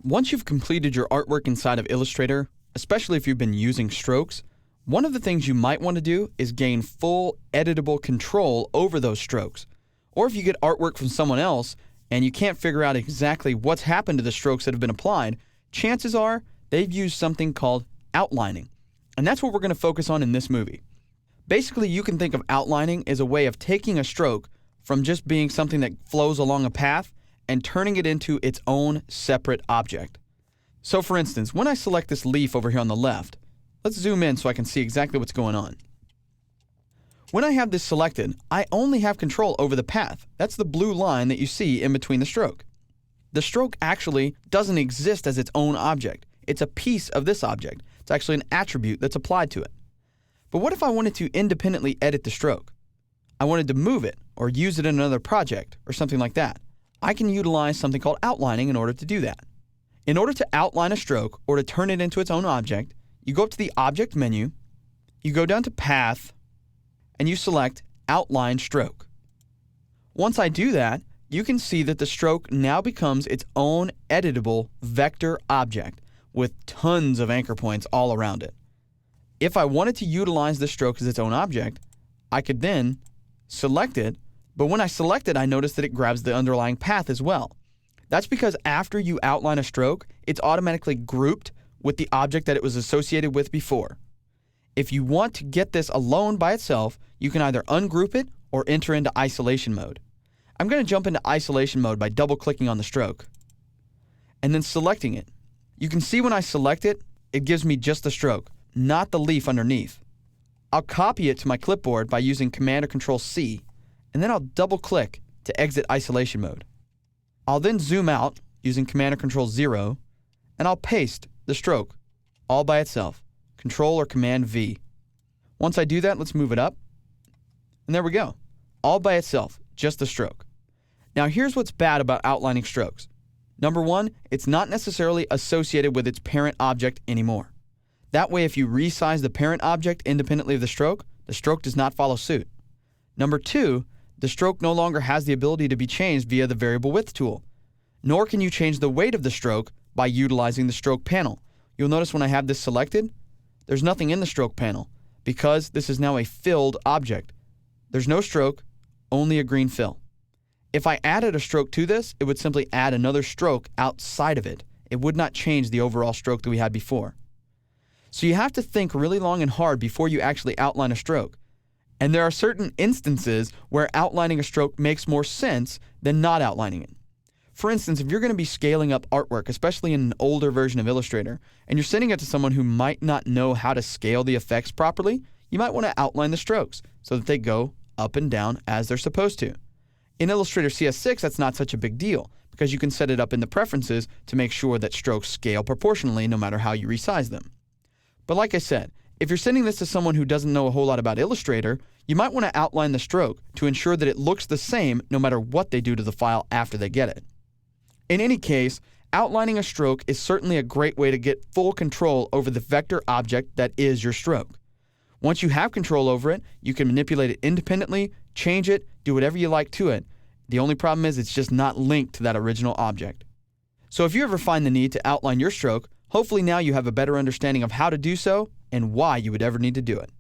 Once you've completed your artwork inside of Illustrator, especially if you've been using strokes, one of the things you might want to do is gain full editable control over those strokes. Or if you get artwork from someone else and you can't figure out exactly what's happened to the strokes that have been applied, chances are they've used something called outlining. And that's what we're going to focus on in this movie. Basically, you can think of outlining as a way of taking a stroke from just being something that flows along a path and turning it into its own separate object. So for instance, when I select this leaf over here on the left, let's zoom in so I can see exactly what's going on. When I have this selected, I only have control over the path. That's the blue line that you see in between the stroke. The stroke actually doesn't exist as its own object. It's a piece of this object. It's actually an attribute that's applied to it. But what if I wanted to independently edit the stroke? I wanted to move it or use it in another project or something like that. I can utilize something called outlining in order to do that. In order to outline a stroke or to turn it into its own object, you go up to the Object menu, you go down to Path, and you select Outline Stroke. Once I do that, you can see that the stroke now becomes its own editable vector object with tons of anchor points all around it. If I wanted to utilize this stroke as its own object, I could then select it, but when I select it, I notice that it grabs the underlying path as well. That's because after you outline a stroke, it's automatically grouped with the object that it was associated with before. If you want to get this alone by itself, you can either ungroup it or enter into isolation mode. I'm going to jump into isolation mode by double-clicking on the stroke and then selecting it. You can see when I select it, it gives me just the stroke, not the leaf underneath. I'll copy it to my clipboard by using Command or Control-C, and then I'll double-click to exit isolation mode. I'll then zoom out using Command or Control-0, and I'll paste the stroke all by itself, Control or Command-V. Once I do that, let's move it up, and there we go, all by itself, just the stroke. Now here's what's bad about outlining strokes. Number one, it's not necessarily associated with its parent object anymore. That way, if you resize the parent object independently of the stroke does not follow suit. Number two, the stroke no longer has the ability to be changed via the variable width tool, nor can you change the weight of the stroke by utilizing the stroke panel. You'll notice when I have this selected, there's nothing in the stroke panel because this is now a filled object. There's no stroke, only a green fill. If I added a stroke to this, it would simply add another stroke outside of it. It would not change the overall stroke that we had before. So you have to think really long and hard before you actually outline a stroke. And there are certain instances where outlining a stroke makes more sense than not outlining it. For instance, if you're going to be scaling up artwork, especially in an older version of Illustrator, and you're sending it to someone who might not know how to scale the effects properly, you might want to outline the strokes so that they go up and down as they're supposed to. In Illustrator CS6, that's not such a big deal because you can set it up in the preferences to make sure that strokes scale proportionally no matter how you resize them. But like I said, if you're sending this to someone who doesn't know a whole lot about Illustrator, you might want to outline the stroke to ensure that it looks the same no matter what they do to the file after they get it. In any case, outlining a stroke is certainly a great way to get full control over the vector object that is your stroke. Once you have control over it, you can manipulate it independently, change it, do whatever you like to it. The only problem is it's just not linked to that original object. So if you ever find the need to outline your stroke, hopefully now you have a better understanding of how to do so and why you would ever need to do it.